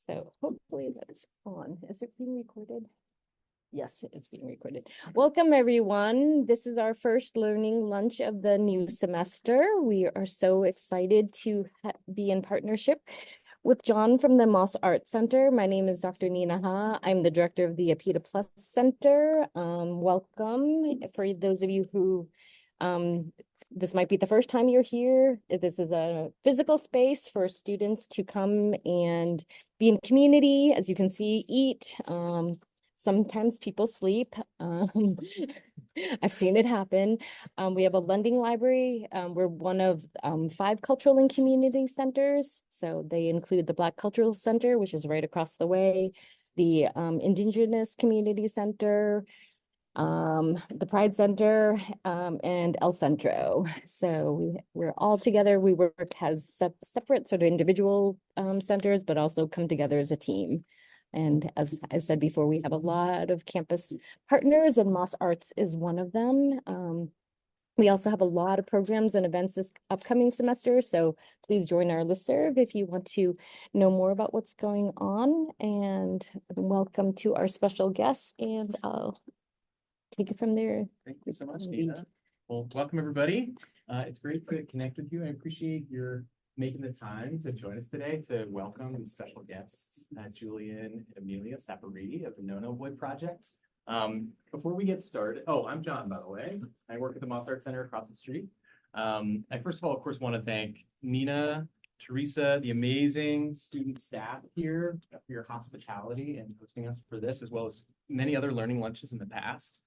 So hopefully that's on. Is it being recorded? Yes, it's being recorded. Welcome, everyone. This is our first learning lunch of the new semester. We are so excited to be in partnership with John from the Moss Arts Center. My name is Dr. Nina Ha. I'm the director of the APITA Plus Center. Welcome. For those of you who this might be the first time you're here. This is a physical space for students to come and be in community, as you can see, eat. Sometimes people sleep. I've seen it happen. We have a lending library. We're one of 5 cultural and community centers. So they include the Black Cultural Center, which is right across the way, the Indigenous Community Center, the Pride Center, and El Centro. So we're all together. We work as separate sort of individual centers, but also come together as a team. And as I said before, we have a lot of campus partners, and Moss Arts is one of them. We also have a lot of programs and events this upcoming semester, so please join our listserv if you want to know more about what's going on. And welcome to our special guests, and I'll take it from there. Thank you so much, Nina. Well, welcome everybody. It's great to connect with you. I appreciate your making the time to join us today to welcome these special guests, Julian and Amelia Saporiti of the No No Boy Project. Before we get started, I'm John, by the way. I work at the Moss Arts Center across the street. I first of all, of course, want to thank Nina, Teresa, the amazing student staff here for your hospitality and hosting us for this, as well as many other learning lunches in the past.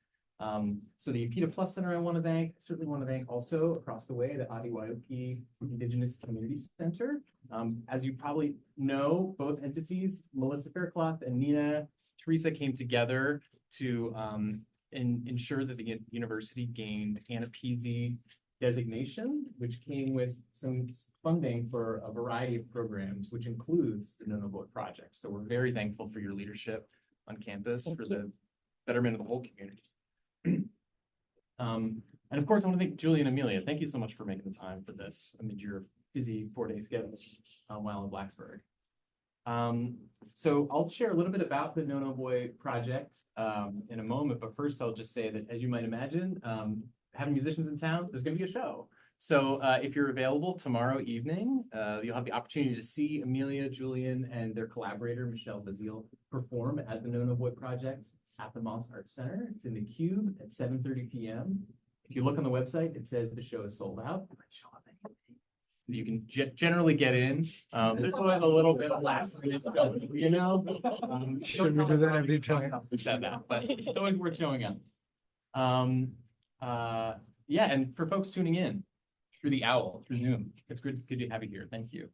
So the APITA Plus Center I want to thank, certainly want to thank also across the way the Adiwaoki Indigenous Community Center. As you probably know, both entities, Melissa Faircloth and Nina Teresa, came together to ensure that the university gained ANAPISI designation, which came with some funding for a variety of programs, which includes the No No Boy Project. So we're very thankful for your leadership on campus for the betterment of the whole community. And of course, I want to thank Julie and Amelia. Thank you so much for making the time for this amid your busy 4-day schedule while in Blacksburg. So I'll share a little bit about the No No Boy Project in a moment, but first I'll just say that, as you might imagine, having musicians in town, there's going to be a show. So if you're available tomorrow evening, you'll have the opportunity to see Amelia, Julian, and their collaborator, Michelle Bazile, perform at the No No Boy Project at the Moss Arts Center. It's in the Cube at 7:30 p.m. If you look on the website, it says the show is sold out. You can generally get in. There's always a little bit of last minute, you know. Should we do that every time? Said that, but it's always worth showing up. Yeah, and for folks tuning in through the OWL, through Zoom, it's good to have you here. Thank you.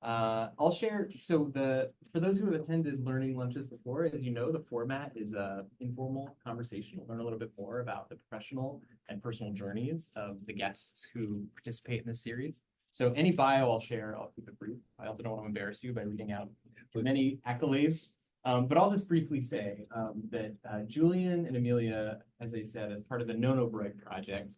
I'll share, for those who have attended learning lunches before, as you know, the format is a informal conversation. We'll learn a little bit more about the professional and personal journeys of the guests who participate in this series. So any bio I'll share, I'll keep it brief. I also don't want to embarrass you by reading out many accolades, but I'll just briefly say that Julian and Amelia, as I said, as part of the No No Boy Project,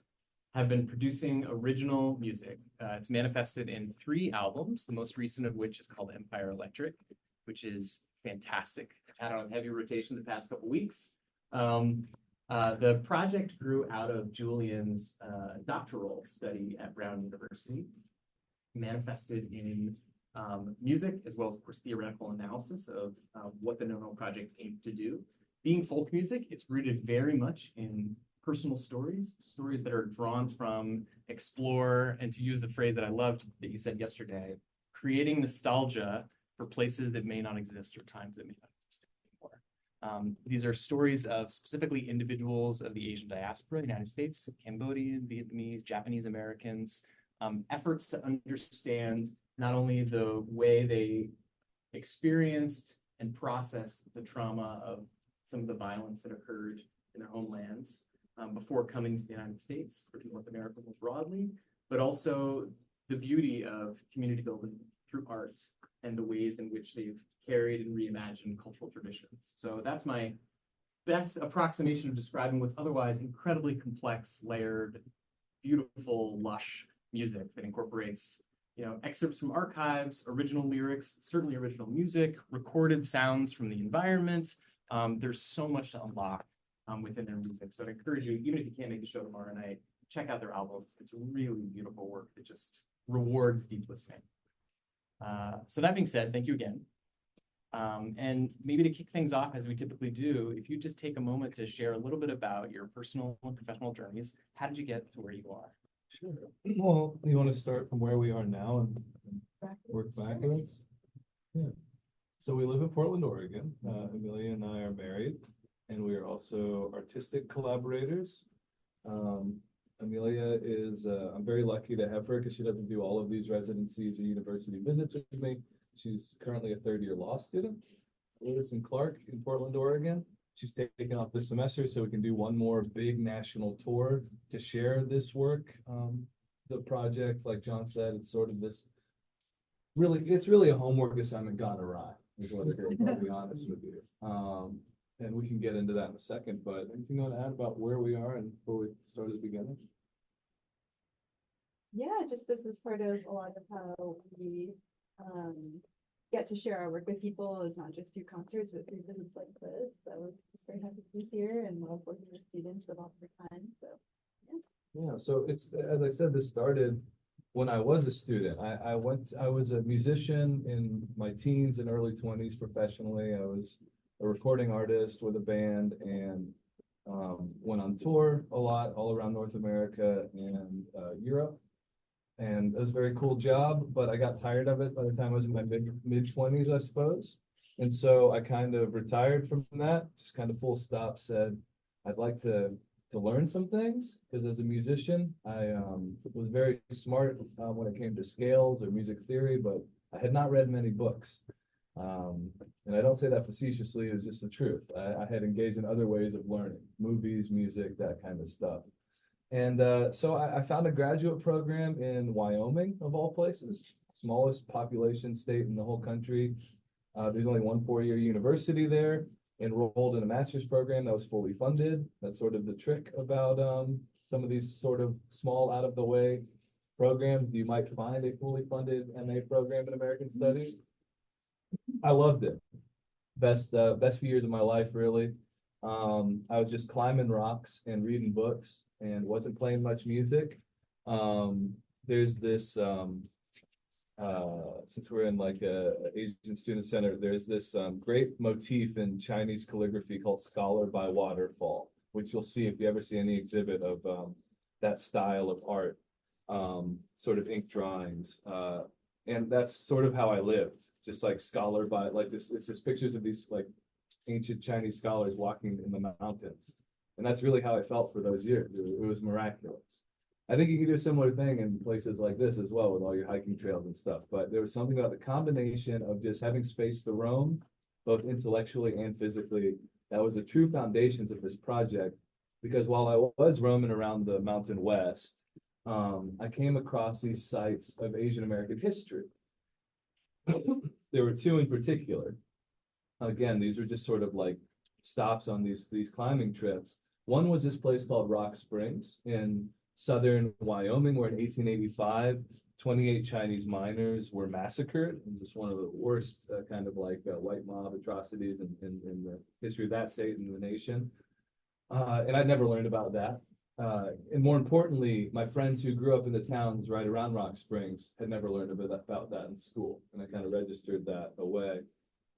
have been producing original music. It's manifested in 3 albums, the most recent of which is called Empire Electric, which is fantastic. I've had it on heavy rotation the past couple weeks. The project grew out of Julian's doctoral study at Brown University, manifested in music, as well as, of course, theoretical analysis of what the No No Project aimed to do. Being folk music, it's rooted very much in personal stories that are drawn from explore, and to use the phrase that I loved that you said yesterday, creating nostalgia for places that may not exist or times that may not exist anymore. These are stories of specifically individuals of the Asian diaspora, United States, Cambodian, Vietnamese, Japanese Americans, efforts to understand not only the way they experienced and processed the trauma of some of the violence that occurred in their homelands, before coming to the United States, or to North America more broadly, but also the beauty of community building through art and the ways in which they've carried and reimagined cultural traditions. So that's my best approximation of describing what's otherwise incredibly complex, layered, beautiful, lush music that incorporates excerpts from archives, original lyrics, certainly original music, recorded sounds from the environment. There's so much to unlock within their music. So I encourage you, even if you can't make the show tomorrow night, check out their albums. It's really beautiful work that just rewards deep listening. So that being said, thank you again. And maybe to kick things off, as we typically do, if you just take a moment to share a little bit about your personal and professional journeys, how did you get to where you are? Sure. Well, you want to start from where we are now and work backwards? Yeah. So we live in Portland, Oregon. Amelia and I are married, and we are also artistic collaborators. Amelia is, I'm very lucky to have her because she doesn't do all of these residencies or university visits with me. She's currently a third-year law student, Lewis and Clark in Portland, Oregon. She's taking off this semester so we can do one more big national tour to share this work. The project, like John said, it's sort of this it's really a homework assignment gone awry, is what it is, I'll be honest with you. And we can get into that in a second, but anything you want to add about where we are and before we start at the beginning? Yeah, just this is part of a lot of how we get to share our work with people. Is not just through concerts, but through visits like this. So we're just very happy to be here and love working with students of all different kinds. So Yeah, so it's, as I said, this started when I was a student. I was a musician in my teens and early 20s professionally. I was a recording artist with a band and went on tour a lot all around North America and Europe. And it was a very cool job, but I got tired of it by the time I was in my mid-20s, I suppose. And so I kind of retired from that, just kind of full stop, said, I'd like to learn some things, because as a musician, I was very smart when it came to scales or music theory, but I had not read many books. And I don't say that facetiously, it's just the truth. I had engaged in other ways of learning, movies, music, that kind of stuff. And so I found a graduate program in Wyoming, of all places, smallest population state in the whole country. There's only one 4-year university there, enrolled in a master's program that was fully funded. That's sort of the trick about some of these sort of small, out of the way programs. You might find a fully funded MA program in American Studies. I loved it. Best few years of my life, really. I was just climbing rocks and reading books and wasn't playing much music. There's this, since we're in like a Asian Student Center, there's this great motif in Chinese calligraphy called Scholar by Waterfall, which you'll see if you ever see any exhibit of that style of art, sort of ink drawings. And that's sort of how I lived, just like scholar by, like this, it's just pictures of these like ancient Chinese scholars walking in the mountains. And that's really how I felt for those years. It was miraculous. I think you can do a similar thing in places like this as well with all your hiking trails and stuff. But there was something about the combination of just having space to roam, both intellectually and physically, that was the true foundations of this project. Because while I was roaming around the Mountain West, I came across these sites of Asian American history. There were two in particular. Again, these were just sort of like stops on these climbing trips. One was this place called Rock Springs in southern Wyoming, where in 1885, 28 Chinese miners were massacred. It was just one of the worst kind of like white mob atrocities in the history of that state and the nation. And I'd never learned about that. And more importantly, my friends who grew up in the towns right around Rock Springs had never learned about that in school. And I kind of registered that away.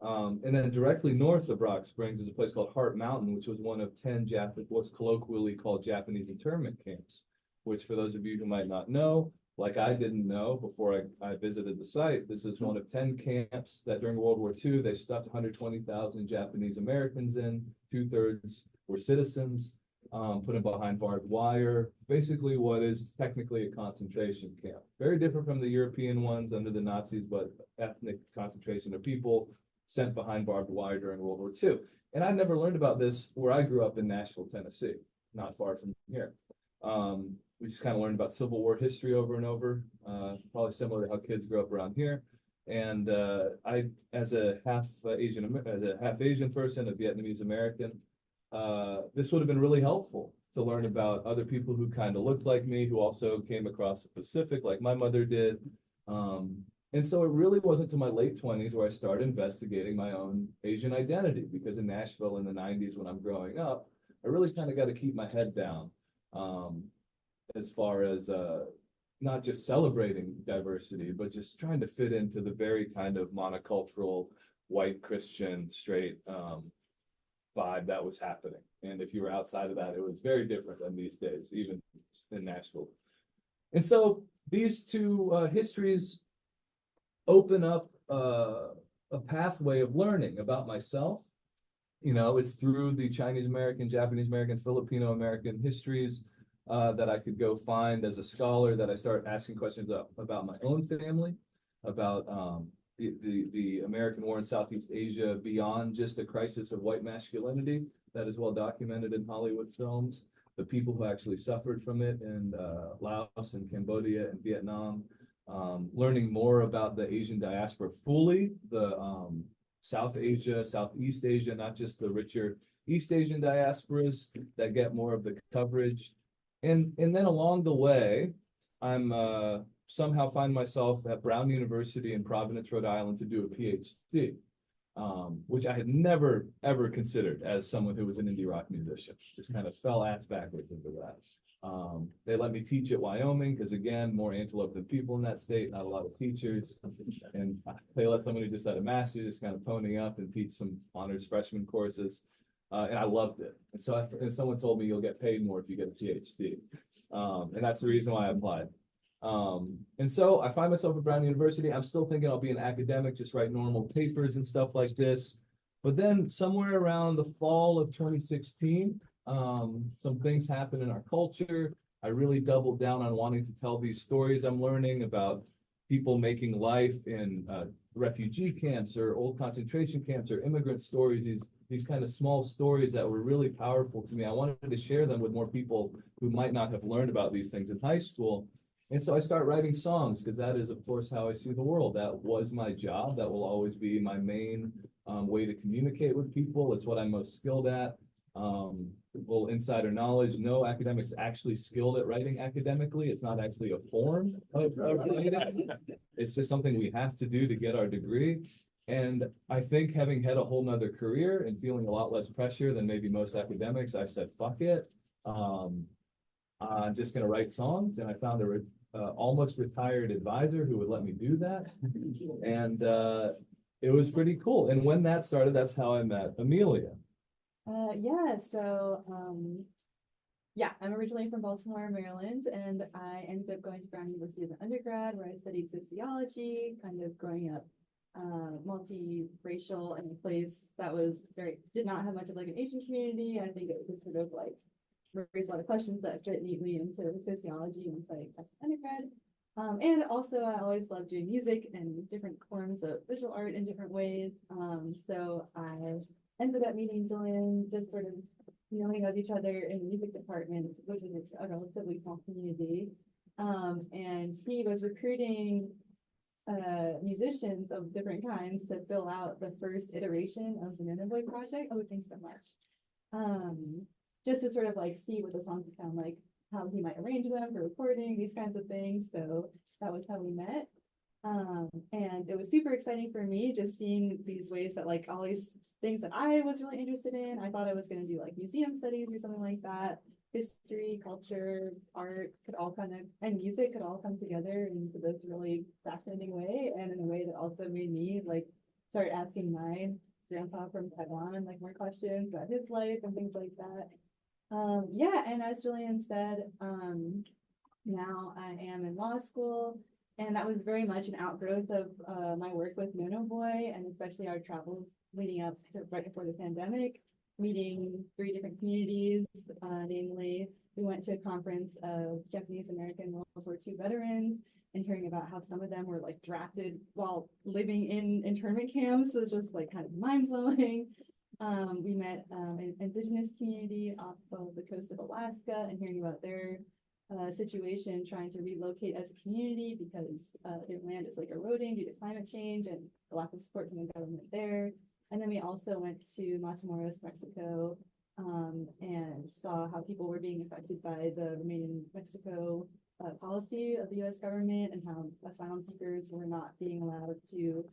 And then directly north of Rock Springs is a place called Heart Mountain, which was one of 10 what's colloquially called Japanese internment camps, which for those of you who might not know, like I didn't know before I visited the site, this is one of 10 camps that during World War II, they stuffed 120,000 Japanese Americans in, 2/3 were citizens, put them behind barbed wire, basically what is technically a concentration camp. Very different from the European ones under the Nazis, but ethnic concentration of people sent behind barbed wire during World War II. And I never learned about this where I grew up in Nashville, Tennessee, not far from here. We just kind of learned about Civil War history over and over, probably similar to how kids grow up around here. And I, as a half Asian person, a Vietnamese American, this would have been really helpful to learn about other people who kind of looked like me, who also came across the Pacific like my mother did. And so it really wasn't until my late 20s where I started investigating my own Asian identity, because in Nashville in the 90s when I'm growing up, I really kind of got to keep my head down as far as not just celebrating diversity, but just trying to fit into the very kind of monocultural, white Christian, straight vibe that was happening. And if you were outside of that, it was very different than these days, even in Nashville. And so these two histories open up a pathway of learning about myself. You know, it's through the Chinese American, Japanese American, Filipino American histories that I could go find as a scholar, that I start asking questions about my own family, about the American war in Southeast Asia beyond just a crisis of white masculinity that is well documented in Hollywood films, the people who actually suffered from it in Laos and Cambodia and Vietnam, learning more about the Asian diaspora fully, the South Asia, Southeast Asia, not just the richer East Asian diasporas that get more of the coverage. And then along the way, I'm somehow find myself at Brown University in Providence, Rhode Island to do a PhD, which I had never, ever considered as someone who was an indie rock musician. Just kind of fell ass backwards into that. They let me teach at Wyoming because, again, more antelope than people in that state, not a lot of teachers. And they let someone who just had a master's just kind of pony up and teach some honors freshman courses. And I loved it. And so and someone told me you'll get paid more if you get a PhD. And that's the reason why I applied. And so I find myself at Brown University. I'm still thinking I'll be an academic, just write normal papers and stuff like this. But then somewhere around the fall of 2016, some things happen in our culture. I really doubled down on wanting to tell these stories I'm learning about people making life in refugee camps or old concentration camps or immigrant stories, these kind of small stories that were really powerful to me. I wanted to share them with more people who might not have learned about these things in high school. And so I start writing songs because that is, of course, how I see the world. That was my job. That will always be my main way to communicate with people. It's what I'm most skilled at. Little insider knowledge, no academic's actually skilled at writing academically. It's not actually a form of writing. It's just something we have to do to get our degree. And I think having had a whole nother career and feeling a lot less pressure than maybe most academics, I said, fuck it. I'm just going to write songs. And I found a almost retired advisor who would let me do that. And it was pretty cool. And when that started, that's how I met Amelia. Yeah, I'm originally from Baltimore, Maryland, and I ended up going to Brown University as an undergrad where I studied sociology, kind of growing up multi-racial in a place that did not have much of like an Asian community. I think it was sort of like raised a lot of questions that fit neatly into sociology once I got to undergrad. And also I always loved doing music and different forms of visual art in different ways. So I ended up meeting Julian, just sort of knowing of each other in the music department, which is a relatively small community. And he was recruiting musicians of different kinds to fill out the first iteration of the Nonoboy project. Oh, thanks so much. Just to sort of like see what the songs would sound like, how he might arrange them for recording, these kinds of things. So that was how we met. And it was super exciting for me just seeing these ways that like all these things that I was really interested in. I thought I was going to do like museum studies or something like that. History, culture, art could all and music could all come together in this really fascinating way, and in a way that also made me like start asking my grandpa from Taiwan like more questions about his life and things like that. And as Julian said, now I am in law school, and that was very much an outgrowth of my work with Nonoboy, and especially our travels leading up to right before the pandemic, meeting 3 different communities. Namely, we went to a conference of Japanese American World War II veterans and hearing about how some of them were like drafted while living in internment camps. So it was just like kind of mind blowing. We met an indigenous community off of the coast of Alaska and hearing about their situation trying to relocate as a community because their land is like eroding due to climate change and the lack of support from the government there. And then we also went to Matamoros, Mexico, and saw how people were being affected by the Remain in Mexico policy of the US government and how asylum seekers were not being allowed to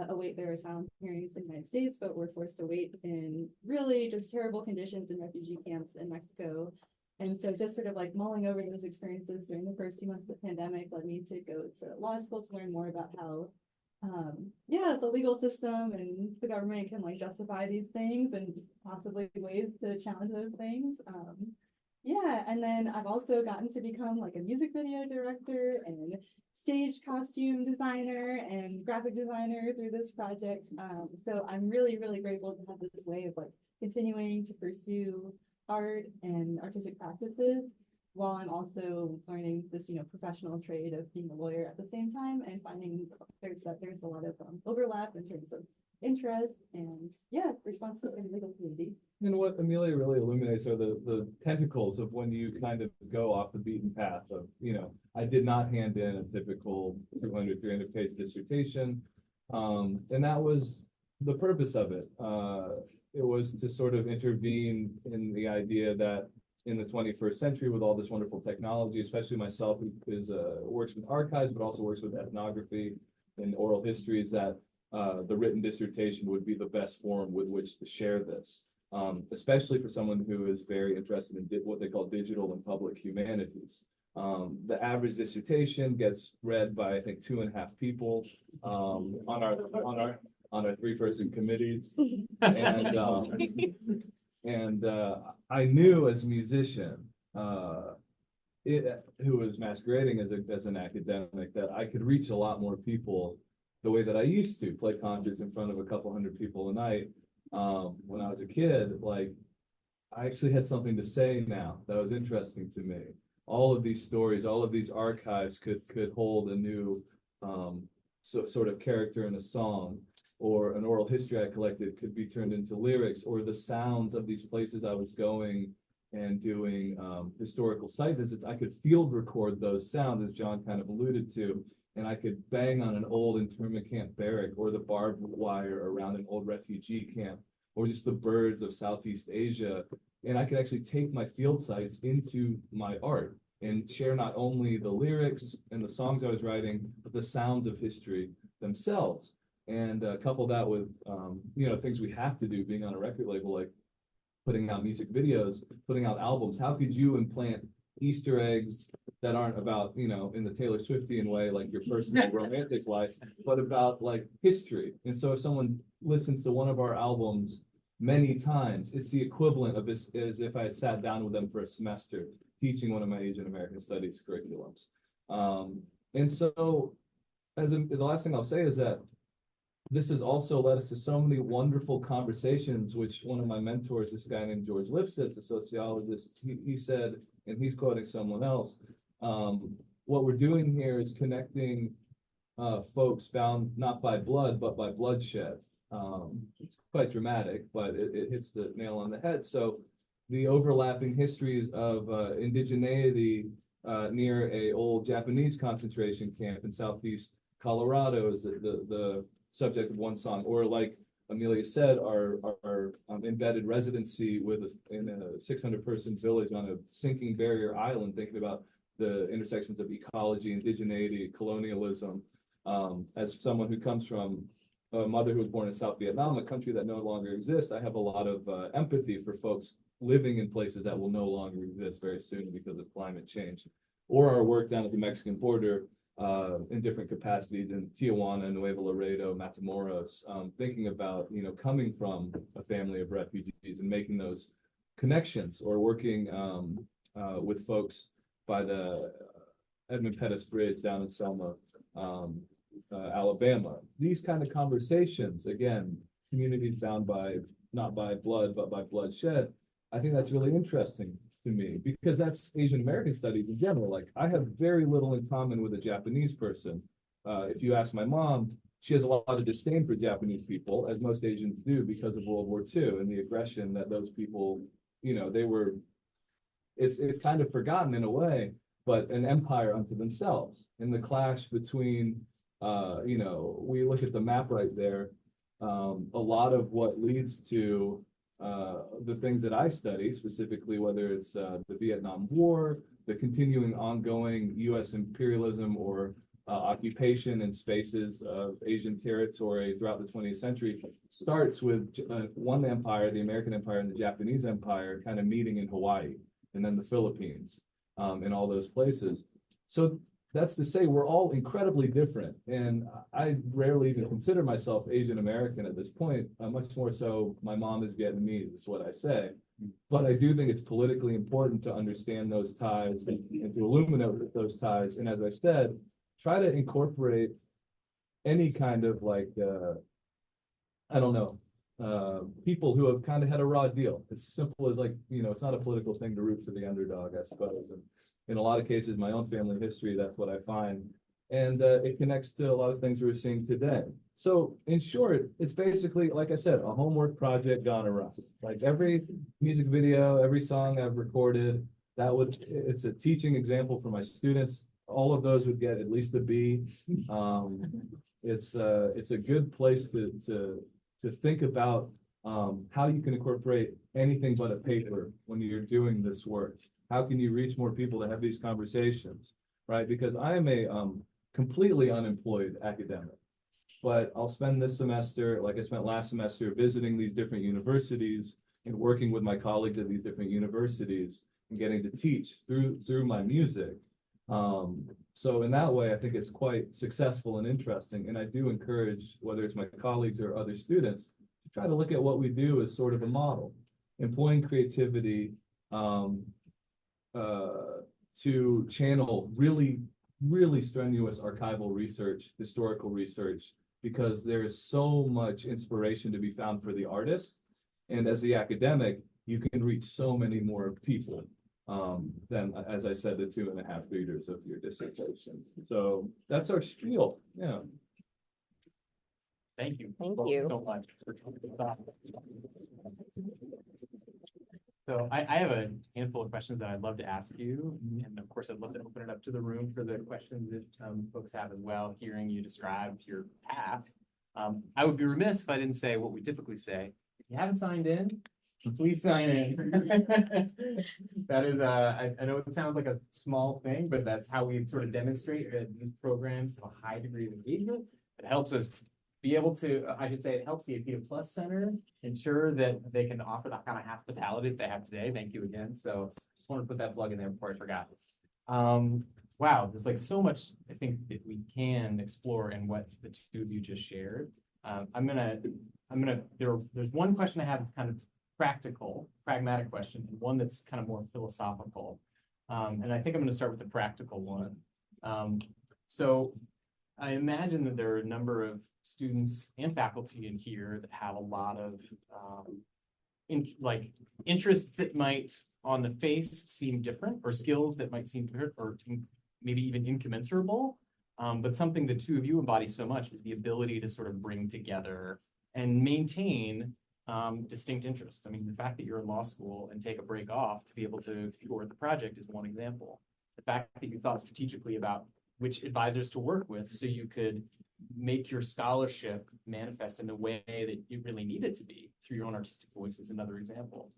await their asylum hearings in the United States, but were forced to wait in really just terrible conditions in refugee camps in Mexico. And so just sort of like mulling over those experiences during the first 2 months of the pandemic led me to go to law school to learn more about how the legal system and the government can like justify these things and possibly ways to challenge those things. And then I've also gotten to become like a music video director and stage costume designer and graphic designer through this project. So I'm really, really grateful to have this way of like continuing to pursue art and artistic practices while I'm also learning this, professional trade of being a lawyer at the same time and finding there's a lot of overlap in terms of interest and responsibility in the legal community. And what Amelia really illuminates are the tentacles of when you kind of go off the beaten path of, I did not hand in a typical 200, 300 page dissertation. And that was the purpose of it. It was to sort of intervene in the idea that in the 21st century with all this wonderful technology, especially myself who works with archives, but also works with ethnography and oral histories, that the written dissertation would be the best forum with which to share this. Especially for someone who is very interested in what they call digital and public humanities. The average dissertation gets read by, I think, 2.5 people on our 3-person committees. And I knew as a musician who was masquerading as an academic that I could reach a lot more people the way that I used to play concerts in front of a couple hundred people a night. When I was a kid, like I actually had something to say now that was interesting to me. All of these stories, all of these archives could hold a new sort of character in a song, or an oral history I collected could be turned into lyrics, or the sounds of these places I was going and doing historical site visits. I could field record those sounds, as John kind of alluded to, and I could bang on an old internment camp barrack, or the barbed wire around an old refugee camp, or just the birds of Southeast Asia. And I could actually take my field sites into my art and share not only the lyrics and the songs I was writing, but the sounds of history themselves. And couple that with, things we have to do being on a record label, like putting out music videos, putting out albums. How could you implant Easter eggs that aren't about, in the Taylor Swiftian way, like your personal romantic life, but about like history? And so if someone listens to one of our albums many times, it's the equivalent of this as if I had sat down with them for a semester teaching one of my Asian American studies curriculums. And so the last thing I'll say is that this has also led us to so many wonderful conversations, which one of my mentors, this guy named George Lipsitz, a sociologist, he said, and he's quoting someone else, what we're doing here is connecting folks bound not by blood, but by bloodshed. It's quite dramatic, but it hits the nail on the head. So the overlapping histories of indigeneity near a old Japanese concentration camp in Southeast Colorado is the subject of one song, or like Amelia said, our embedded residency in a 600-person village on a sinking barrier island, thinking about the intersections of ecology, indigeneity, colonialism. As someone who comes from a mother who was born in South Vietnam, a country that no longer exists, I have a lot of empathy for folks living in places that will no longer exist very soon because of climate change, or our work down at the Mexican border in different capacities in Tijuana, Nuevo Laredo, Matamoros, thinking about, coming from a family of refugees and making those connections, or working with folks by the Edmund Pettus Bridge down in Selma, Alabama. These kind of conversations, again, communities bound by, not by blood, but by bloodshed. I think that's really interesting to me, because that's Asian American studies in general. Like, I have very little in common with a Japanese person. If you ask my mom, she has a lot of disdain for Japanese people, as most Asians do, because of World War II and the aggression that those people, it's kind of forgotten in a way, but an empire unto themselves. And the clash between, we look at the map right there, a lot of what leads to the things that I study, specifically whether it's the Vietnam War, the continuing ongoing US imperialism or occupation in spaces of Asian territory throughout the 20th century starts with one empire, the American Empire and the Japanese Empire, kind of meeting in Hawaii and then the Philippines, and all those places. So that's to say we're all incredibly different. And I rarely even consider myself Asian American at this point, much more so my mom is Vietnamese, is what I say. But I do think it's politically important to understand those ties and to illuminate those ties. And as I said, try to incorporate any kind of like, I don't know, people who have kind of had a raw deal. It's simple as like, you know, it's not a political thing to root for the underdog, I suppose. And in a lot of cases, my own family history, that's what I find. And it connects to a lot of things we're seeing today. So in short, it's basically, like I said, a homework project gone awry. Like every music video, every song I've recorded, it's a teaching example for my students. All of those would get at least a B. It's a good place to think about how you can incorporate anything but a paper when you're doing this work. How can you reach more people to have these conversations, right? Because I am a completely unemployed academic, but I'll spend this semester, like I spent last semester, visiting these different universities and working with my colleagues at these different universities and getting to teach through my music. So in that way, I think it's quite successful and interesting. And I do encourage, whether it's my colleagues or other students, to try to look at what we do as sort of a model, employing creativity to channel really, really strenuous archival research, historical research, because there is so much inspiration to be found for the artist. And as the academic, you can reach so many more people than, as I said, the 2.5 readers of your dissertation. So that's our spiel. Yeah. Thank you. Thank both you. So much. So I have a handful of questions that I'd love to ask you. And of course, I'd love to open it up to the room for the questions that folks have as well, hearing you describe your path. I would be remiss if I didn't say what we typically say. If you haven't signed in, please sign in. That is, I know it sounds like a small thing, but that's how we sort of demonstrate that these programs have a high degree of engagement. It helps us be able to, I should say, it helps the Akita Plus Center ensure that they can offer that kind of hospitality that they have today. Thank you again. So just want to put that plug in there before I forgot. Wow, there's like so much I think that we can explore in what the two of you just shared. There's one question I have that's kind of practical, pragmatic question, and one that's kind of more philosophical. And I think I'm going to start with the practical one. So I imagine that there are a number of students and faculty in here that have a lot of interests that might on the face seem different, or skills that might seem different, or maybe even incommensurable. But something the two of you embody so much is the ability to sort of bring together and maintain distinct interests. I mean, the fact that you're in law school and take a break off to be able to work the project is one example. The fact that you thought strategically about which advisors to work with so you could make your scholarship manifest in the way that you really need it to be through your own artistic voice is another example.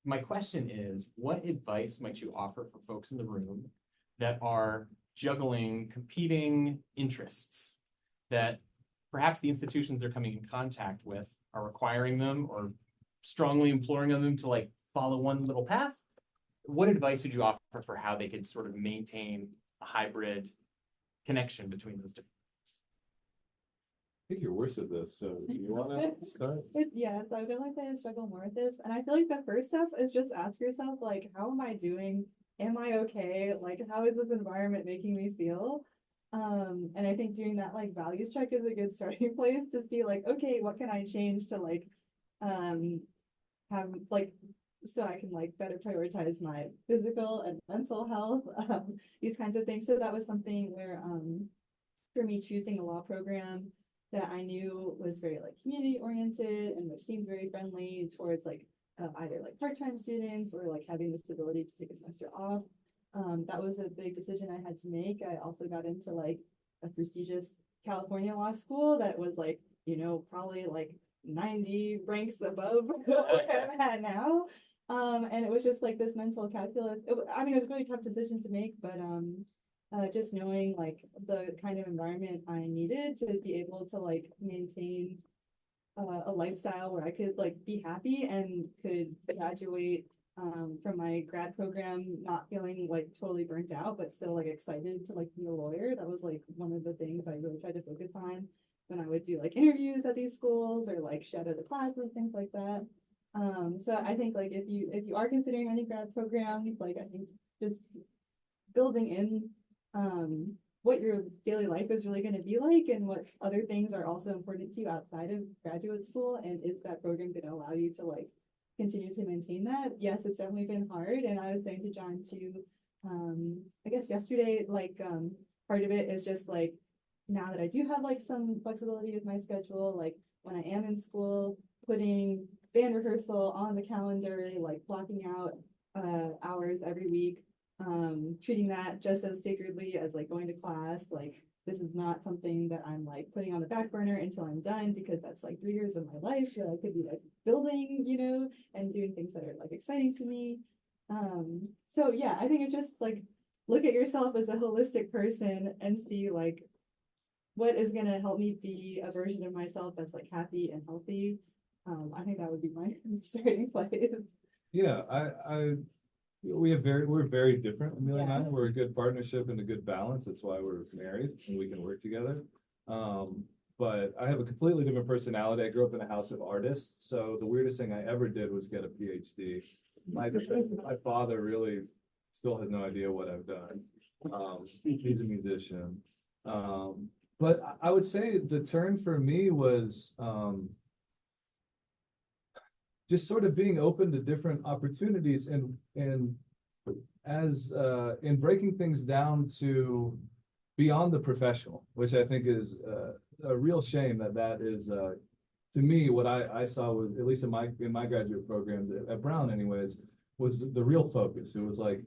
My question is, what advice might you offer for folks in the room that are juggling competing interests that perhaps the institutions they're coming in contact with are requiring them or strongly imploring them to like follow one little path? What advice would you offer for how they could sort of maintain a hybrid connection between those different? I think you're worse at this, so do you want to start? Yeah, so I definitely say I struggle more with this. And I feel like the first step is just ask yourself, like, how am I doing? Am I okay? Like, how is this environment making me feel? And I think doing that like values check is a good starting place to see like, okay, what can I change to like have like so I can like better prioritize my physical and mental health, these kinds of things. So that was something where for me choosing a law program that I knew was very like community oriented and which seemed very friendly towards like either like part-time students or like having this ability to take a semester off. That was a big decision I had to make. I also got into like a prestigious California law school that was like, you know, probably like 90 ranks above where I'm at now. And it was just like this mental calculus. I mean, it was a really tough decision to make, but just knowing like the kind of environment I needed to be able to like maintain a lifestyle where I could like be happy and could graduate from my grad program not feeling like totally burnt out, but still like excited to like be a lawyer. That was like one of the things I really tried to focus on when I would do like interviews at these schools or like shadow the classes, things like that. So I think like if you are considering any grad programs, like I think just building in what your daily life is really going to be like and what other things are also important to you outside of graduate school, and is that program going to allow you to like continue to maintain that? Yes, it's definitely been hard, and I was saying to John too, I guess yesterday, like part of it is just like now that I do have like some flexibility with my schedule, like when I am in school, putting band rehearsal on the calendar, like blocking out hours every week, treating that just as sacredly as like going to class. Like this is not something that I'm like putting on the back burner until I'm done, because that's like 3 years of my life that I could be like building, and doing things that are like exciting to me. So yeah, I think it's just like look at yourself as a holistic person and see like what is going to help me be a version of myself that's like happy and healthy. I think that would be my starting place. Yeah, we're very different, Amelia and I. Yeah. We're a good partnership and a good balance. That's why we're married and we can work together. But I have a completely different personality. I grew up in a house of artists, so the weirdest thing I ever did was get a PhD. My father really still has no idea what I've done. He's a musician. But I would say the turn for me was just sort of being open to different opportunities and as in breaking things down to beyond the professional, which I think is a real shame that is to me what I saw was, at least in my graduate program at Brown anyways, was the real focus. It was like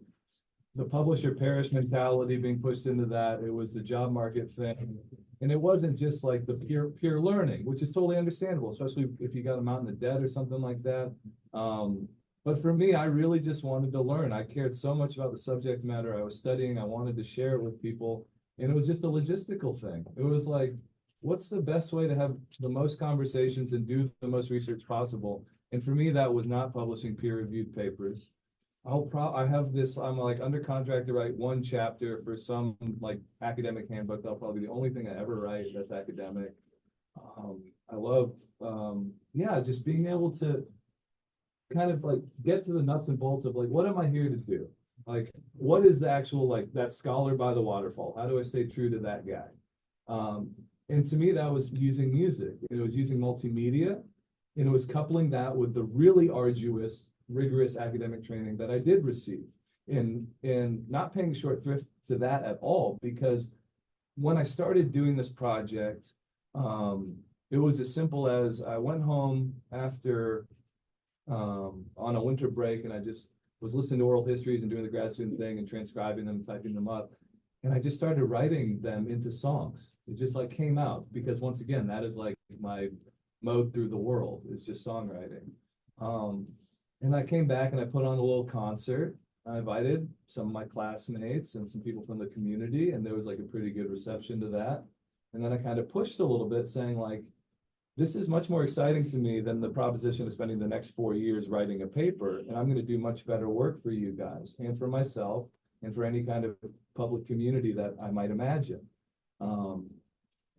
the publisher perish mentality being pushed into that. It was the job market thing. And it wasn't just like the pure learning, which is totally understandable, especially if you got a mountain of debt or something like that. But for me, I really just wanted to learn. I cared so much about the subject matter I was studying. I wanted to share it with people. And it was just a logistical thing. It was like, what's the best way to have the most conversations and do the most research possible? And for me, that was not publishing peer-reviewed papers. I have this, I'm like under contract to write one chapter for some like academic handbook. That'll probably be the only thing I ever write that's academic. I love, just being able to kind of like get to the nuts and bolts of like, what am I here to do? Like, what is the actual, like that scholar by the waterfall? How do I stay true to that guy? And to me, that was using music. It was using multimedia, and it was coupling that with the really arduous, rigorous academic training that I did receive, and not paying short thrift to that at all, because when I started doing this project, it was as simple as I went home after on a winter break, and I just was listening to oral histories and doing the grad student thing and transcribing them, typing them up, and I just started writing them into songs. It just like came out, because once again, that is like my mode through the world, is just songwriting. And I came back and I put on a little concert. I invited some of my classmates and some people from the community, and there was like a pretty good reception to that. And then I kind of pushed a little bit, saying like, this is much more exciting to me than the proposition of spending the next 4 years writing a paper. And I'm going to do much better work for you guys and for myself and for any kind of public community that I might imagine.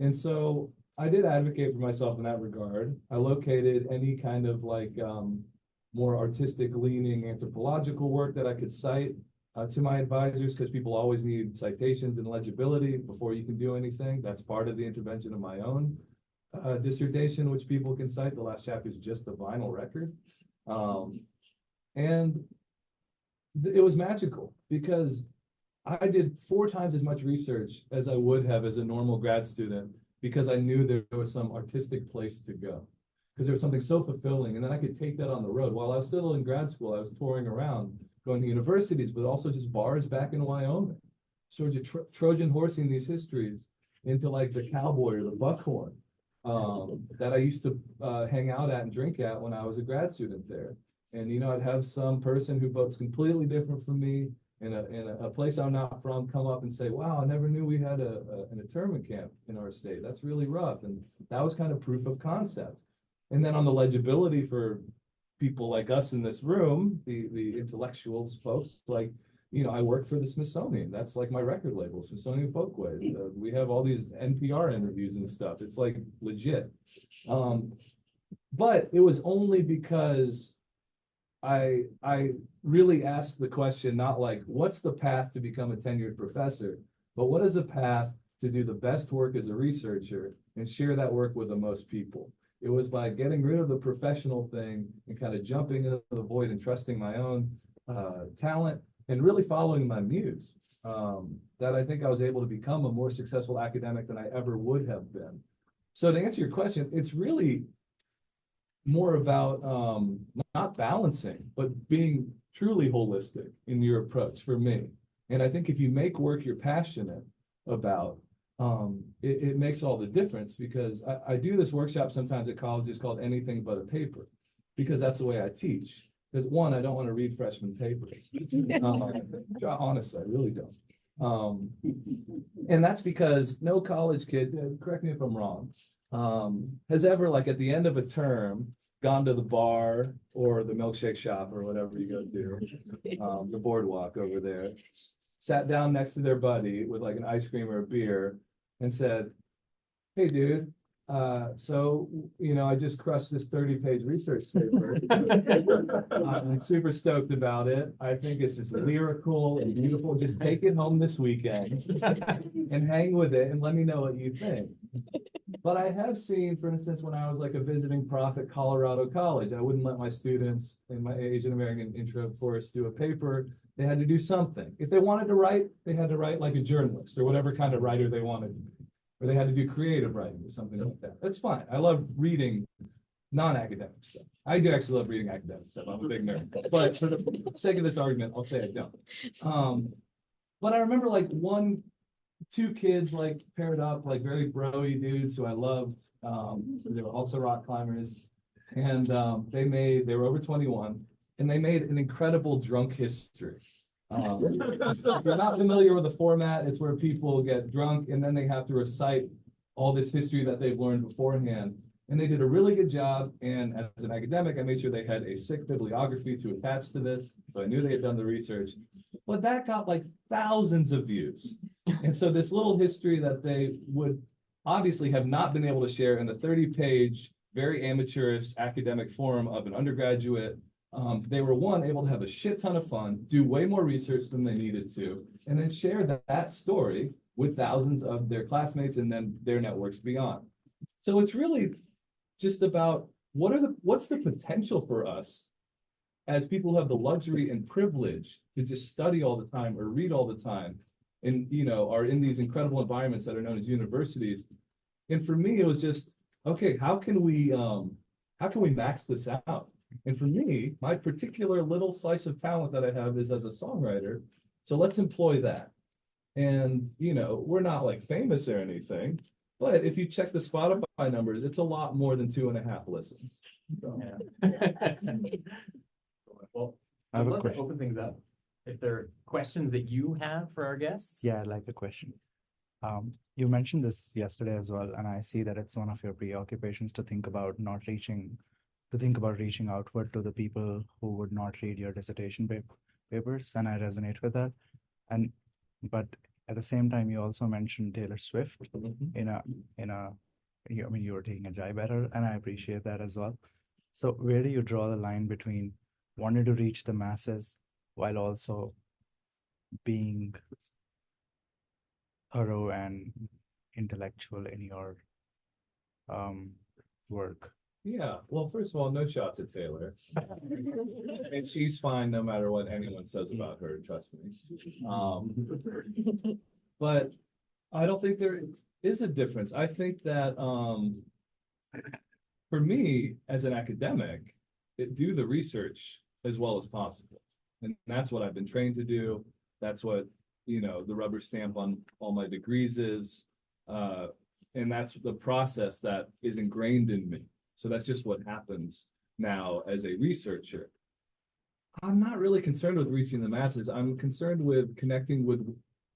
And so I did advocate for myself in that regard. I located any kind of like more artistic leaning anthropological work that I could cite to my advisors, because people always need citations and legibility before you can do anything. That's part of the intervention of my own dissertation, which people can cite. The last chapter is just the vinyl record. And it was magical, because I did 4 times as much research as I would have as a normal grad student, because I knew there was some artistic place to go, because there was something so fulfilling. And then I could take that on the road. While I was still in grad school, I was touring around, going to universities, but also just bars back in Wyoming, sort of Trojan horsing these histories into like the Cowboy or the Buckhorn that I used to hang out at and drink at when I was a grad student there. And, I'd have some person who votes completely different from me in a place I'm not from come up and say, wow, I never knew we had an internment camp in our state. That's really rough. And that was kind of proof of concept. And then on the legibility for people like us in this room, the intellectuals, folks, like, I work for the Smithsonian. That's like my record label, Smithsonian Folkways. We have all these NPR interviews and stuff. It's like legit. But it was only because I really asked the question, not like, what's the path to become a tenured professor, but what is the path to do the best work as a researcher and share that work with the most people? It was by getting rid of the professional thing and kind of jumping into the void and trusting my own talent and really following my muse, that I think I was able to become a more successful academic than I ever would have been. So to answer your question, it's really more about not balancing, but being truly holistic in your approach for me. And I think if you make work you're passionate about, it makes all the difference, because I do this workshop sometimes at colleges called Anything But a Paper, because that's the way I teach. Because one, I don't want to read freshman papers. Honestly, I really don't. And that's because no college kid, correct me if I'm wrong, has ever, like at the end of a term, gone to the bar or the milkshake shop or whatever you go do, the boardwalk over there, sat down next to their buddy with like an ice cream or a beer and said, hey dude, so I just crushed this 30-page research paper. I'm super stoked about it. I think it's just lyrical and beautiful. Just take it home this weekend and hang with it and let me know what you think. But I have seen, for instance, when I was like a visiting prof at Colorado College, I wouldn't let my students in my Asian American intro course do a paper. They had to do something. If they wanted to write, they had to write like a journalist or whatever kind of writer they wanted to be. Or they had to do creative writing or something like that. That's fine. I love reading non-academic stuff. I do actually love reading academic stuff. I'm a big nerd. But for the sake of this argument, I'll say I don't. But I remember like two kids like paired up, like very bro-y dudes who I loved. They were also rock climbers. And they were over 21, and they made an incredible drunk history. If you're not familiar with the format, it's where people get drunk and then they have to recite all this history that they've learned beforehand. And they did a really good job. And as an academic, I made sure they had a sick bibliography to attach to this. So I knew they had done the research. But that got like thousands of views. And so this little history that they would obviously have not been able to share in the 30-page, very amateurish academic forum of an undergraduate, they were able to have a shit ton of fun, do way more research than they needed to, and then share that story with thousands of their classmates and then their networks beyond. So it's really just about what's the potential for us as people who have the luxury and privilege to just study all the time or read all the time and are in these incredible environments that are known as universities. And for me, it was just, okay, how can we max this out? And for me, my particular little slice of talent that I have is as a songwriter. So let's employ that. And, we're not like famous or anything, but if you check the Spotify numbers, it's a lot more than 2.5 listens. So. Yeah. Well, I have I'd a love to question. open things up. If there are questions that you have for our guests. Yeah, I'd like a question. You mentioned this yesterday as well, and I see that it's one of your preoccupations to think about reaching outward to the people who would not read your dissertation papers, and I resonate with that. But at the same time, you also mentioned Taylor Swift you were taking a jibe at her, and I appreciate that as well. So where do you draw the line between wanting to reach the masses while also being thorough and intellectual in your work? Yeah, well, first of all, no shots at Taylor. And she's fine no matter what anyone says about her, trust me. But I don't think there is a difference. I think that for me, as an academic, do the research as well as possible. And that's what I've been trained to do. That's what, the rubber stamp on all my degrees is. And that's the process that is ingrained in me. So that's just what happens now as a researcher. I'm not really concerned with reaching the masses. I'm concerned with connecting with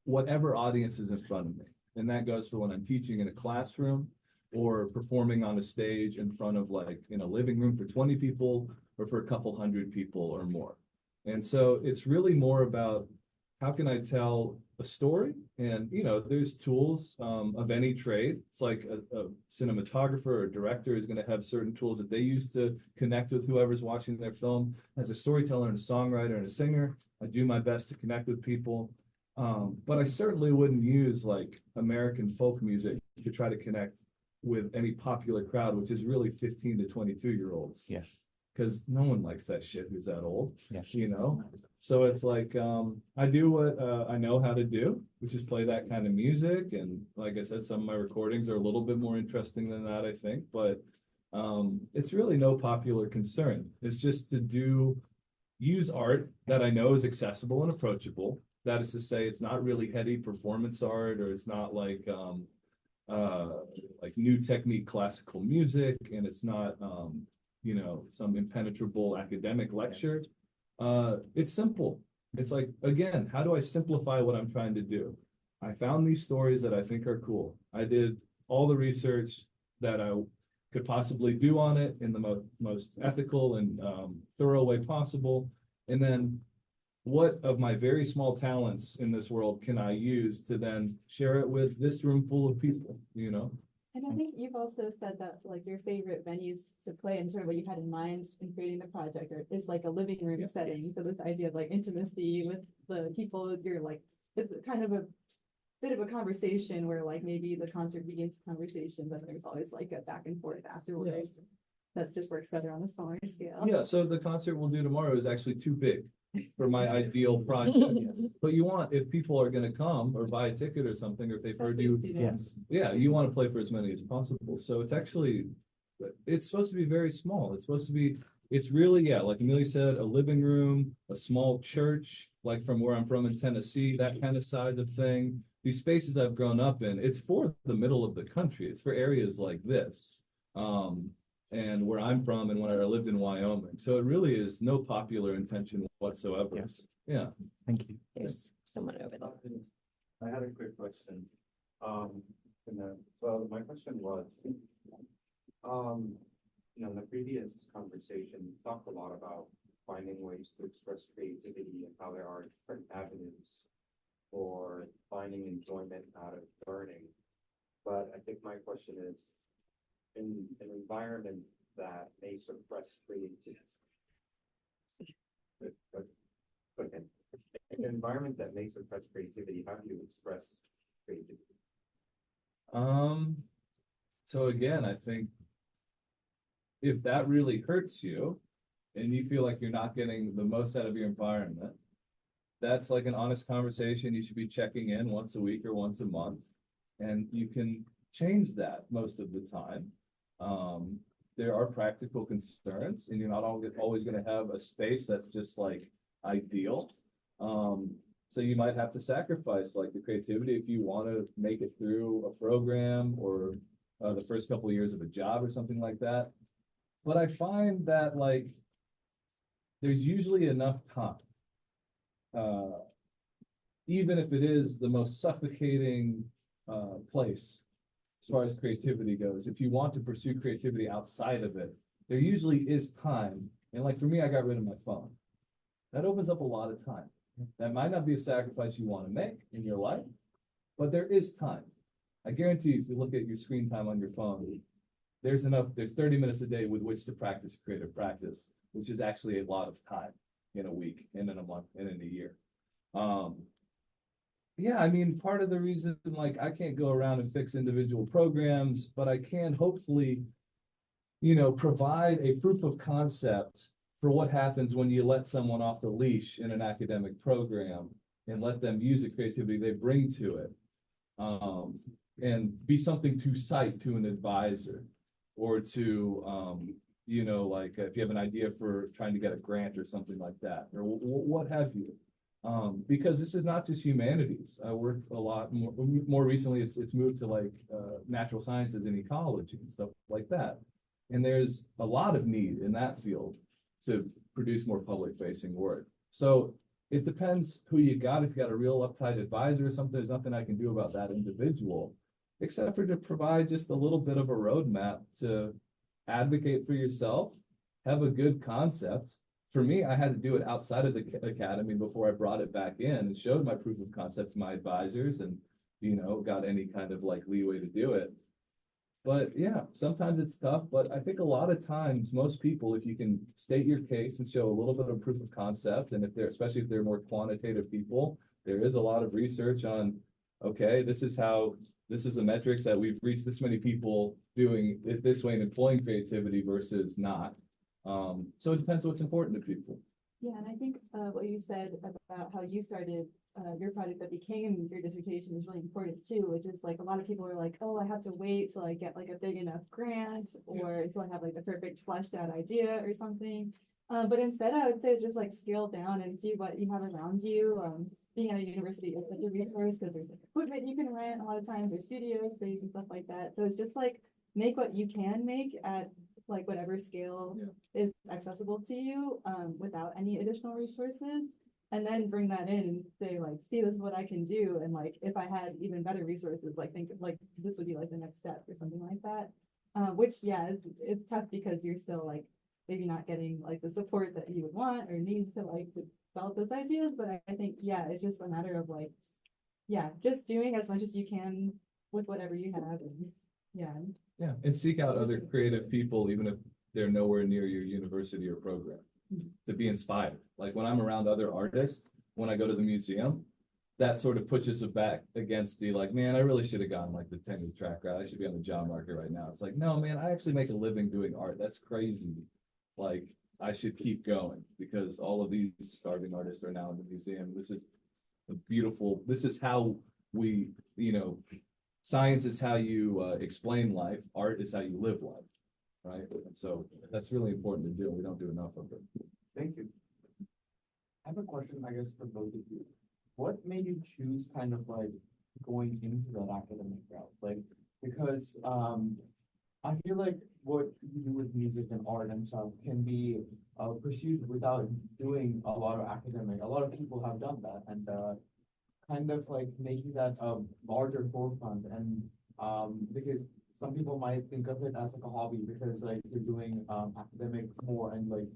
whatever audience is in front of me. And that goes for when I'm teaching in a classroom or performing on a stage in front of like in a living room for 20 people or for a couple hundred people or more. And so it's really more about how can I tell a story? And there's tools of any trade. It's like a cinematographer or director is going to have certain tools that they use to connect with whoever's watching their film. As a storyteller and a songwriter and a singer, I do my best to connect with people. But I certainly wouldn't use like American folk music to try to connect with any popular crowd, which is really 15 to 22-year-olds. Yes. Because no one likes that shit who's that old, Yes. So it's like I do what I know how to do, which is play that kind of music. And like I said, some of my recordings are a little bit more interesting than that, I think. But it's really no popular concern. It's just to use art that I know is accessible and approachable. That is to say, it's not really heady performance art, or it's not like new technique classical music, and it's not some impenetrable academic lecture. It's simple. It's like, again, how do I simplify what I'm trying to do? I found these stories that I think are cool. I did all the research that I could possibly do on it in the most ethical and thorough way possible. And then what of my very small talents in this world can I use to then share it with this room full of people, And I think you've also said that like your favorite venues to play and sort of what you had in mind in creating the project is like a living room setting. Yes. So this idea of like intimacy with the people, you're like, it's kind of a bit of a conversation where like maybe the concert begins conversation, but there's always like a back and forth afterwards. That just works better on the smaller scale. Yeah, so the concert we'll do tomorrow is actually too big for my ideal project. But if people are gonna come or buy a ticket or something, or if they've heard you, Yes. yeah, you want to play for as many as possible. So it's supposed to be very small. It's really, yeah, like Amelia said, a living room, a small church, like from where I'm from in Tennessee, that kind of size of thing. These spaces I've grown up in, it's for the middle of the country. It's for areas like this. And where I'm from and when I lived in Wyoming. So it really is no popular intention whatsoever. Yes. Yeah. Thank you. There's someone over there. I had a quick question. So my question was, in the previous conversation, we talked a lot about finding ways to express creativity and how there are different avenues for finding enjoyment out of learning. But I think my question is, in an environment that may suppress creativity. Okay. In an environment that may suppress creativity, how do you express creativity? So again, I think if that really hurts you and you feel like you're not getting the most out of your environment, that's like an honest conversation. You should be checking in once a week or once a month, and you can change that most of the time. There are practical concerns, and you're not always going to have a space that's just like ideal. So you might have to sacrifice like the creativity if you want to make it through a program or the first couple of years of a job or something like that. But I find that like there's usually enough time, even if it is the most suffocating place as far as creativity goes. If you want to pursue creativity outside of it, there usually is time. And like for me, I got rid of my phone. That opens up a lot of time. That might not be a sacrifice you want to make in your life, but there is time. I guarantee you, if you look at your screen time on your phone, there's 30 minutes a day with which to practice creative practice, which is actually a lot of time in a week and in a month and in a year. Yeah, I mean, part of the reason, like, I can't go around and fix individual programs, but I can hopefully, provide a proof of concept for what happens when you let someone off the leash in an academic program and let them use the creativity they bring to it, and be something to cite to an advisor or to, like if you have an idea for trying to get a grant or something like that, or what have you. Because this is not just humanities. I work a lot more recently. It's moved to like natural sciences and ecology and stuff like that. And there's a lot of need in that field to produce more public facing work. So it depends who you got. If you got a real uptight advisor or something, there's nothing I can do about that individual, except for to provide just a little bit of a roadmap to advocate for yourself, have a good concept. For me, I had to do it outside of the academy before I brought it back in and showed my proof of concept to my advisors and, you know, got any kind of like leeway to do it. But yeah, sometimes it's tough, but I think a lot of times, most people, if you can state your case and show a little bit of proof of concept, and if they're, especially if they're more quantitative people, there is a lot of research on, okay, this is the metrics that we've reached this many people doing it this way and employing creativity versus not. So it depends what's important to people. Yeah, and I think what you said about how you started your project that became your dissertation is really important too, which is like a lot of people are like, oh, I have to wait till I get like a big enough grant or until I have like the perfect fleshed out idea or something. But instead, I would say just like scale down and see what you have around you. Being at a university is such a resource because there's like equipment you can rent a lot of times or studios space and stuff like that. So it's just like make what you can make at like whatever scale is accessible to you without any additional resources. And then bring that in and say like, see, this is what I can do. And like, if I had even better resources, like think like this would be like the next step or something like that. Which yeah, it's tough because you're still like maybe not getting like the support that you would want or need to like develop those ideas. But I think, yeah, it's just a matter of like, yeah, just doing as much as you can with whatever you have. And yeah. Yeah, and seek out other creative people, even if they're nowhere near your university or program, to be inspired. Like when I'm around other artists, when I go to the museum, that sort of pushes it back against the like, man, I really should have gone like the tenure track route. I should be on the job market right now. It's like, no, man, I actually make a living doing art. That's crazy. Like I should keep going because all of these starving artists are now in the museum. This is this is how we, you know, science is how you explain life. Art is how you live life, right? And so that's really important to do. We don't do enough of it. Thank you. I have a question, I guess, for both of you. What made you choose kind of like going into that academic route? Like, because I feel like what you do with music and art and stuff can be pursued without doing a lot of academic. A lot of people have done that, and kind of like making that a larger forefront. And because some people might think of it as like a hobby because like you're doing academic more and like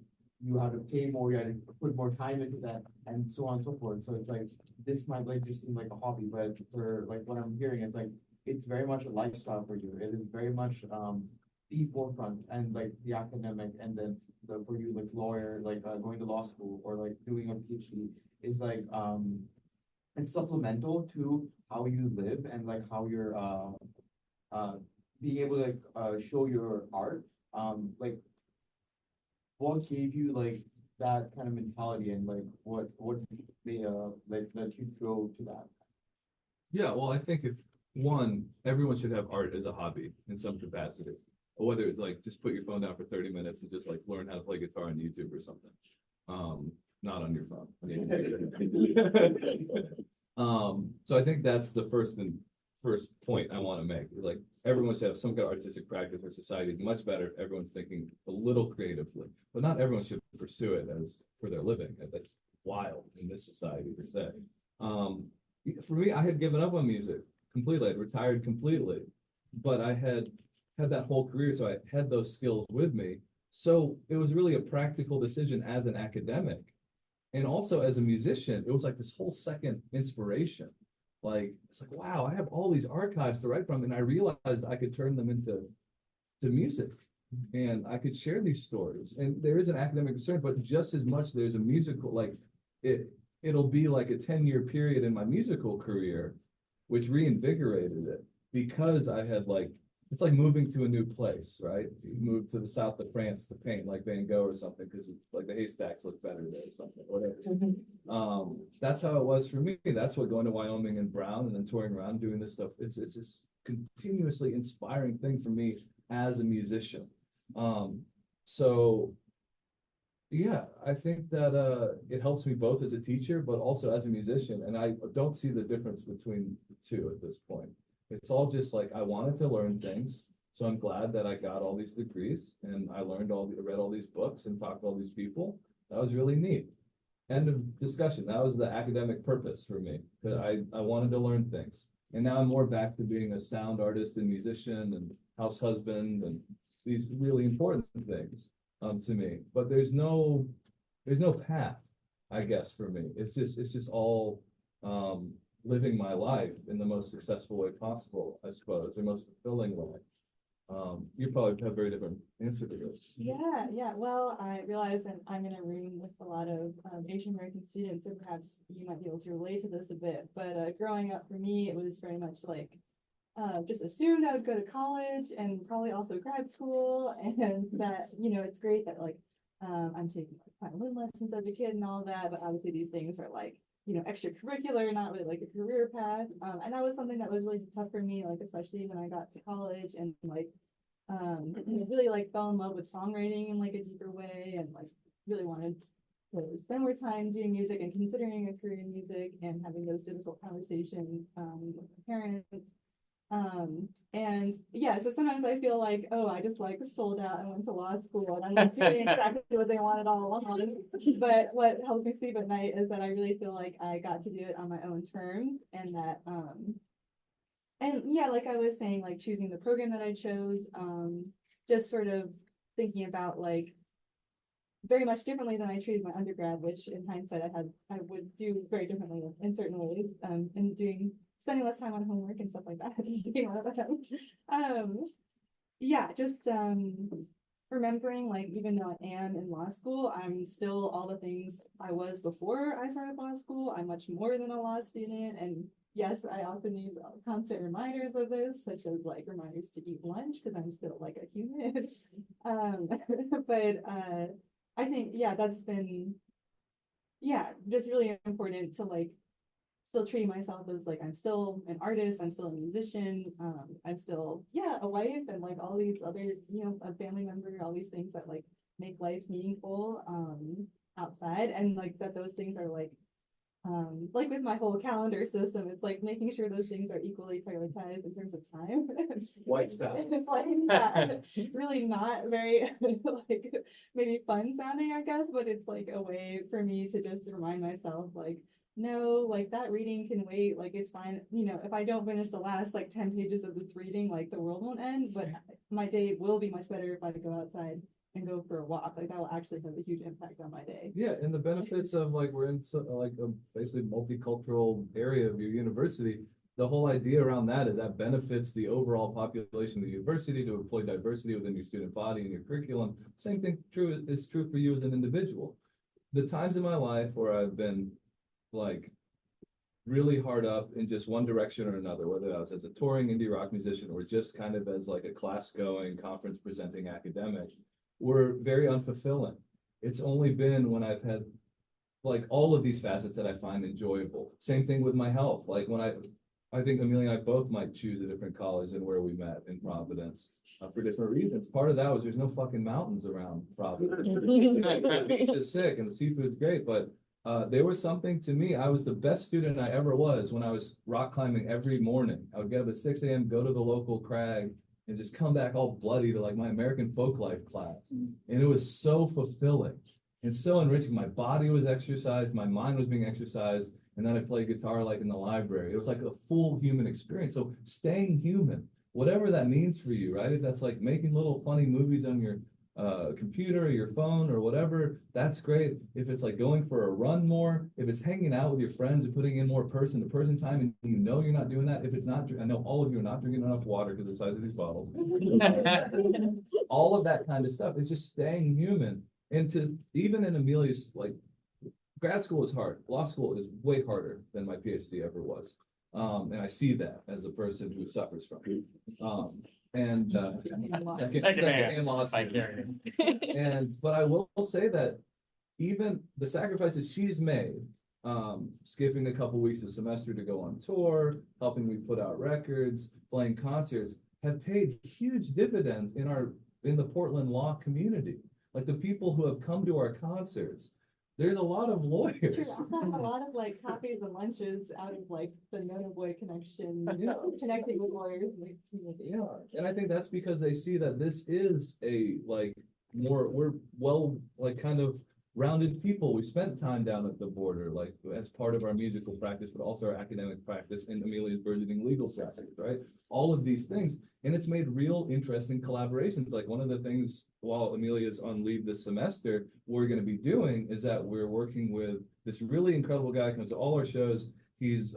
you have to pay more, you have to put more time into that and so on and so forth. So it's like this might like just seem like a hobby, but for like what I'm hearing, it's like it's very much a lifestyle for you. It is very much the forefront and like the academic, and then for you like lawyer, like going to law school or like doing a PhD is like it's supplemental to how you live and like how you're being able to show your art. Like what gave you like that kind of mentality and like what made like that you drove to that? Yeah, well, I think if one, everyone should have art as a hobby in some capacity, or whether it's like just put your phone down for 30 minutes and just like learn how to play guitar on YouTube or something. Not on your phone. So I think that's the first point I want to make. Like everyone should have some kind of artistic practice, or society is much better if everyone's thinking a little creatively, but not everyone should pursue it as for their living. That's wild in this society to say. For me, I had given up on music completely. I'd retired completely, but I had that whole career, so I had those skills with me. So it was really a practical decision as an academic. And also as a musician, it was like this whole second inspiration. Like, it's like, wow, I have all these archives to write from, and I realized I could turn them into music, and I could share these stories. And there is an academic concern, but just as much there's a musical, like it'll be like a 10-year period in my musical career, which reinvigorated it because I had like, it's like moving to a new place, right? You move to the south of France to paint like Van Gogh or something because like the haystacks look better there or something, whatever. That's how it was for me. That's what going to Wyoming and Brown and then touring around doing this stuff. It's this continuously inspiring thing for me as a musician. So yeah, I think that it helps me both as a teacher, but also as a musician. And I don't see the difference between the two at this point. It's all just like I wanted to learn things, So I'm glad that I got all these degrees and I read all these books and talked to all these people. That was really neat. End of discussion. That was the academic purpose for me. That I wanted to learn things. And now I'm more back to being a sound artist and musician and house husband and these really important things to me. But there's no path, I guess, for me. It's just all living my life in the most successful way possible, I suppose, the most fulfilling way. You probably have a very different answer to this. Yeah. Well, I realize that I'm in a room with a lot of Asian American students, so perhaps you might be able to relate to this a bit. But growing up for me, it was very much like just assumed I would go to college and probably also grad school, and that, you know, it's great that like I'm taking like violin lessons as a kid and all that, but obviously these things are like, you know, extracurricular, not really like a career path. And that was something that was really tough for me, like especially when I got to college and like really like fell in love with songwriting in like a deeper way, and like really wanted to spend more time doing music and considering a career in music and having those difficult conversations with my parents. And yeah, so sometimes I feel like, oh, I just like sold out and went to law school and I'm not doing exactly what they wanted all along. But what helps me sleep at night is that I really feel like I got to do it on my own terms, and that and yeah, like I was saying, like choosing the program that I chose, just sort of thinking about like very much differently than I treated my undergrad, which in hindsight I would do very differently in certain ways, and spending less time on homework and stuff like that. Being one of them. Yeah, just remembering like even though I am in law school, I'm still all the things I was before I started law school. I'm much more than a law student, and yes, I also need constant reminders of this, such as like reminders to eat lunch because I'm still like a human. But I think, yeah, that's been, yeah, just really important to like still treating myself as like I'm still an artist, I'm still a musician, I'm still, yeah, a wife and like all these other, you know, a family member, all these things that like make life meaningful outside, and like that those things are like with my whole calendar system, it's like making sure those things are equally prioritized in terms of time. White stuff. It's like, yeah, really not very like maybe fun sounding, I guess, but it's like a way for me to just remind myself like, no, like that reading can wait, like it's fine. You know, if I don't finish the last like 10 pages of this reading, like the world won't end, but my day will be much better if I go outside and go for a walk. Like that will actually have a huge impact on my day. Yeah, and the benefits of like we're in like a basically multicultural area of your university. The whole idea around that is that benefits the overall population of the university to employ diversity within your student body and your curriculum. Same thing is true for you as an individual. The times in my life where I've been like really hard up in just one direction or another, whether that was as a touring indie rock musician or just kind of as like a class going, conference presenting academic, were very unfulfilling. It's only been when I've had like all of these facets that I find enjoyable. Same thing with my health. Like when I think Amelia and I both might choose a different college than where we met in Providence for different reasons. Part of that was there's no fucking mountains around Providence. The beach is sick and the seafood's great, but there was something to me. I was the best student I ever was when I was rock climbing every morning. I would get up at 6 a.m., go to the local crag, and just come back all bloody to like my American folk life class. And it was so fulfilling and so enriching. My body was exercised, my mind was being exercised, and then I played guitar like in the library. It was like a full human experience. So staying human, whatever that means for you, right? If that's like making little funny movies on your computer or your phone or whatever, that's great. If it's like going for a run more, if it's hanging out with your friends and putting in more person to person time, and you know you're not doing that, if it's not, I know all of you are not drinking enough water because of the size of these bottles. All of that kind of stuff. It's just staying human. And to even in Amelia's, like, grad school is hard. Law school is way harder than my PhD ever was. And I see that as a person who suffers from it. Second law student. But I will say that even the sacrifices she's made, skipping a couple weeks a semester to go on tour, helping me put out records, playing concerts, have paid huge dividends in the Portland law community. Like the people who have come to our concerts there's a lot of True, lawyers. I've gotten a lot of like coffees and lunches out of like the Nona Boy connection, Yeah. connecting with lawyers in the community. Yeah, and I think that's because they see that this is a like we're well like kind of rounded people. We spent time down at the border, like as part of our musical practice, but also our academic practice and Amelia's burgeoning legal practice, right? All of these things. And it's made real interesting collaborations. Like one of the things while Amelia's on leave this semester, we're going to be doing is that we're working with this really incredible guy who comes to all our shows. He's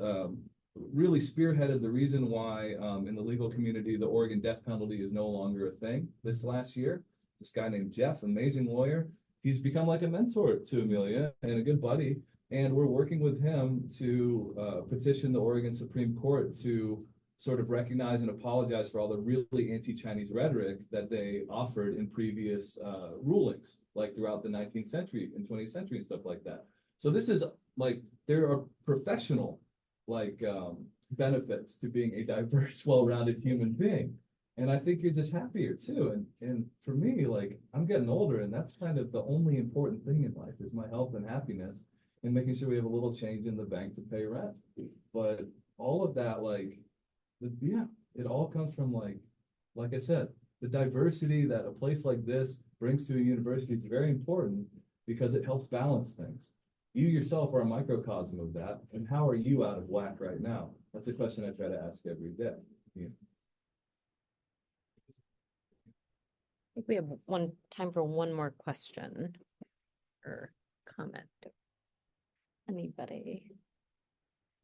really spearheaded the reason why in the legal community, the Oregon death penalty is no longer a thing this last year. This guy named Jeff, amazing lawyer. He's become like a mentor to Amelia and a good buddy. And we're working with him to petition the Oregon Supreme Court to sort of recognize and apologize for all the really anti-Chinese rhetoric that they offered in previous rulings, like throughout the 19th century and 20th century and stuff like that. So this is like, there are professional like benefits to being a diverse, well-rounded human being. And I think you're just happier too. And for me, like I'm getting older and that's kind of the only important thing in life is my health and happiness and making sure we have a little change in the bank to pay rent. But all of that, like, yeah, it all comes from like I said, the diversity that a place like this brings to a university is very important because it helps balance things. You yourself are a microcosm of that. And how are you out of whack right now? That's a question I try to ask every day. Yeah. I think we have time for one more question or comment. Anybody?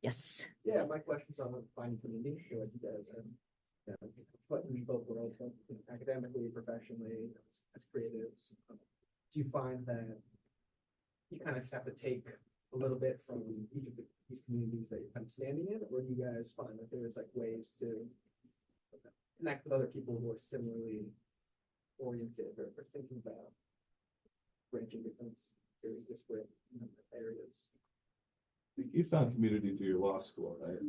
Yes. Yeah, my question's on finding community. I feel like you guys are, in both worlds, both academically, professionally, as creatives. Do you find that you kind of just have to take a little bit from each of these communities that you're kind of standing in, or do you guys find that there's like ways to connect with other people who are similarly oriented or thinking about branching different, very disparate areas? You found community through your law school, right?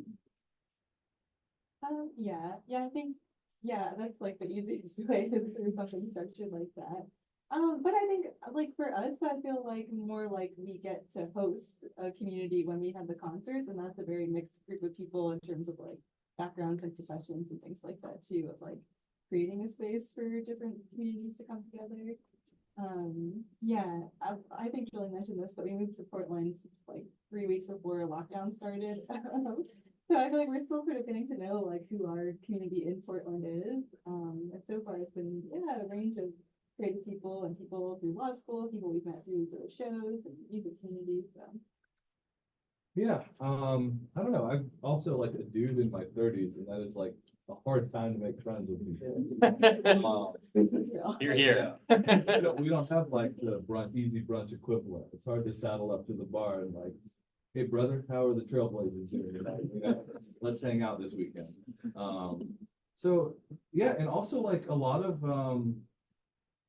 Yeah, I think, that's like the easiest way is through something structured like that. But I think like for us, I feel like more like we get to host a community when we have the concerts, and that's a very mixed group of people in terms of like backgrounds and professions and things like that too, of like creating a space for different communities to come together. I think Julie mentioned this, but we moved to Portland like 3 weeks before lockdown started. So I feel like we're still sort of getting to know like who our community in Portland is. And so far it's been a range of creative people and people through law school, people we've met through sort of shows and music communities. So. Yeah, I don't know. I'm also like a dude in my 30s, and that is like a hard time to make friends with people. You're here. We don't have like the easy brunch equivalent. It's hard to saddle up to the bar and like, hey brother, how are the Trailblazers doing tonight? Let's hang out this weekend. So yeah, and also like a lot of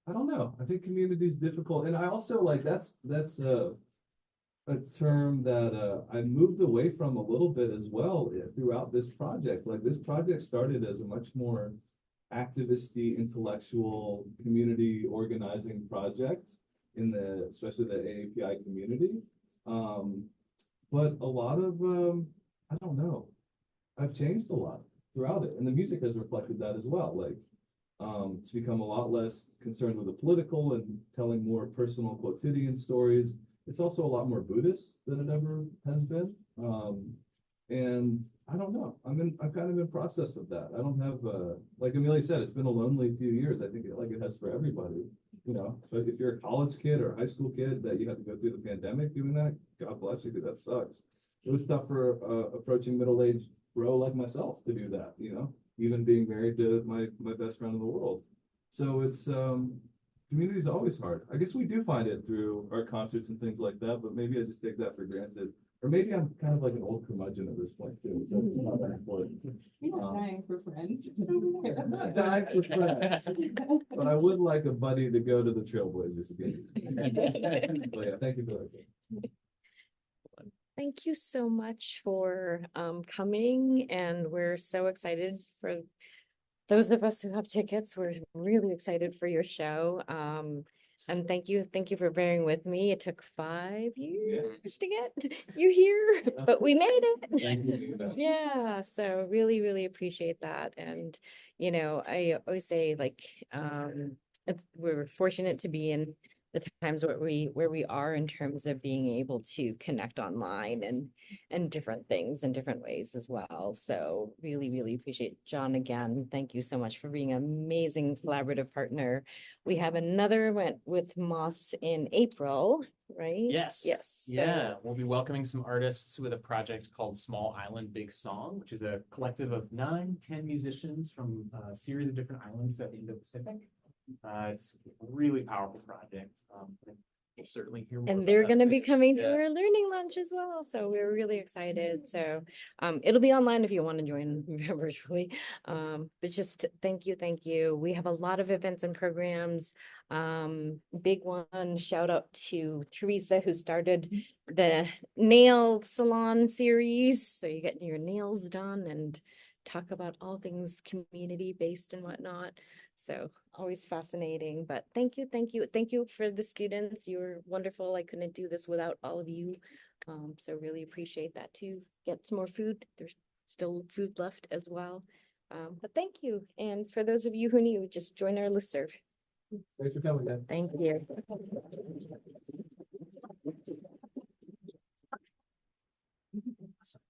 I don't know. I think community is difficult, and I also like that's a term that I moved away from a little bit as well throughout this project. Like this project started as a much more activisty, intellectual, community organizing project in especially the AAPI community. But a lot of, I don't know, I've changed a lot throughout it, and the music has reflected that as well. Like it's become a lot less concerned with the political and telling more personal quotidian stories. It's also a lot more Buddhist than it ever has been. And I don't know. I'm kind of in process of that. I don't have like Amelia said, it's been a lonely few years. I think it has for everybody, But if you're a college kid or a high school kid that you have to go through the pandemic doing that, God bless you, because that sucks. It was tough for approaching middle-aged bro like myself to do that, even being married to my best friend in the world. So it's community is always hard. I guess we do find it through our concerts and things like that, but maybe I just take that for granted. Or maybe I'm kind of like an old curmudgeon at this point too, so it's not that important. You're not dying for friends. I'm not dying for friends, but I would like a buddy to go to the Trailblazers again. But yeah, thank you for that. Thank you so much for coming, and we're so excited for those of us who have tickets. We're really excited for your show. And thank you for bearing with me. It took 5 years to get you here, but we made it. Yeah, so really appreciate that. And, you know, I always say like, we're fortunate to be in the times where we are in terms of being able to connect online and different things in different ways as well. So really appreciate John again. Thank you so much for being an amazing collaborative partner. We have another event with Moss in April, right? Yes. Yes. Yeah, we'll be welcoming some artists with a project called Small Island Big Song, which is a collective of 9-10 musicians from a series of different islands throughout the Indo-Pacific. It's a really powerful project. We'll certainly hear more And about they're that going to be soon. coming to Yeah. our learning lunch as well. So we're really excited. So it'll be online if you want to join virtually. But just thank you. We have a lot of events and programs. Big one, shout out to Teresa, who started the nail salon series. So you get your nails done and talk about all things community based and whatnot. So always fascinating, but thank you for the students. You're wonderful. I couldn't do this without all of you. So really appreciate that too. Get some more food. There's still food left as well. But thank you. And for those of you who need, just join our listserv. Thanks for coming, guys. Thank you. Awesome.